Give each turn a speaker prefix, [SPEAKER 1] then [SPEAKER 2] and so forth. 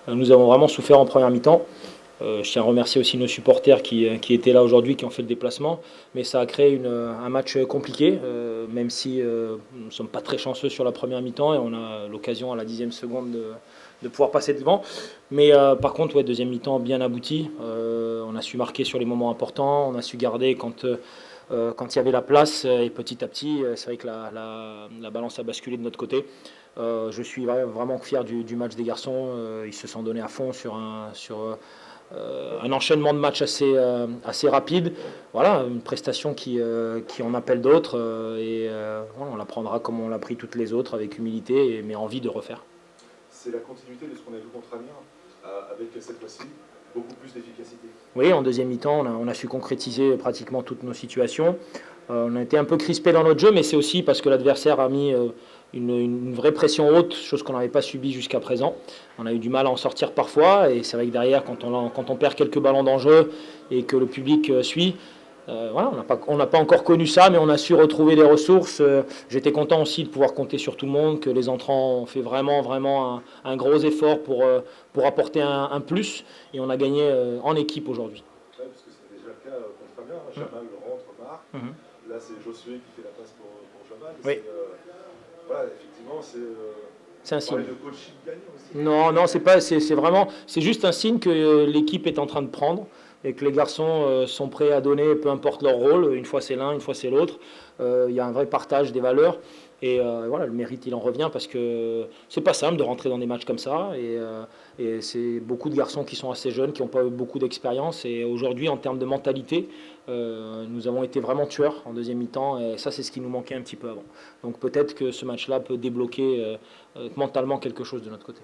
[SPEAKER 1] Nous avons vraiment souffert en première mi-temps. Je tiens à remercier aussi nos supporters qui étaient là aujourd'hui, qui ont fait le déplacement. Mais ça a créé un match compliqué, même si nous ne sommes pas très chanceux sur la première mi-temps et on a l'occasion à la 10e seconde de pouvoir passer devant. Mais par contre, ouais, deuxième mi-temps bien abouti. On a su marquer sur les moments importants, on a su garder quand il y avait la place. Et petit à petit, c'est vrai que la balance a basculé de notre côté. Je suis vraiment fier du match des garçons. Ils se sont donnés à fond sur un enchaînement de matchs assez rapide. Voilà, une prestation qui en appelle d'autres. Voilà, on la prendra comme on l'a pris toutes les autres, avec humilité, mais envie de refaire.
[SPEAKER 2] C'est la continuité de ce qu'on a vu contre Amiens, avec cette fois-ci beaucoup plus d'efficacité.
[SPEAKER 1] Oui, en deuxième mi-temps, on a su concrétiser pratiquement toutes nos situations. On a été un peu crispé dans notre jeu, mais c'est aussi parce que l'adversaire a mis une vraie pression haute, chose qu'on n'avait pas subie jusqu'à présent. On a eu du mal à en sortir parfois, et c'est vrai que derrière, quand on perd quelques ballons d'enjeu et que le public suit, voilà, on n'a pas encore connu ça, mais on a su retrouver les ressources. J'étais content aussi de pouvoir compter sur tout le monde, que les entrants ont fait vraiment un gros effort pour apporter un plus, et on a gagné en équipe aujourd'hui.
[SPEAKER 2] Ouais, parce que c'était déjà le cas contre Amiens. Jamal rentre, marque.
[SPEAKER 1] Mhm.
[SPEAKER 2] Là, c'est Josué qui fait la passe pour Jamal.
[SPEAKER 1] Oui.
[SPEAKER 2] Voilà, effectivement,
[SPEAKER 1] C'est un
[SPEAKER 2] on parlait
[SPEAKER 1] signe.
[SPEAKER 2] de coaching gagnant aussi.
[SPEAKER 1] Non, non, c'est pas, c'est vraiment, c'est juste un signe que l'équipe est en train de prendre et que les garçons sont prêts à donner, peu importe leur rôle. Une fois c'est l'un, une fois c'est l'autre. Il y a un vrai partage des valeurs et voilà, le mérite il en revient parce que c'est pas simple de rentrer dans des matchs comme ça et c'est beaucoup de garçons qui sont assez jeunes, qui n'ont pas eu beaucoup d'expérience et aujourd'hui en termes de mentalité, nous avons été vraiment tueurs en deuxième mi-temps et ça c'est ce qui nous manquait un petit peu avant. Donc peut-être que ce match-là peut débloquer mentalement quelque chose de notre côté.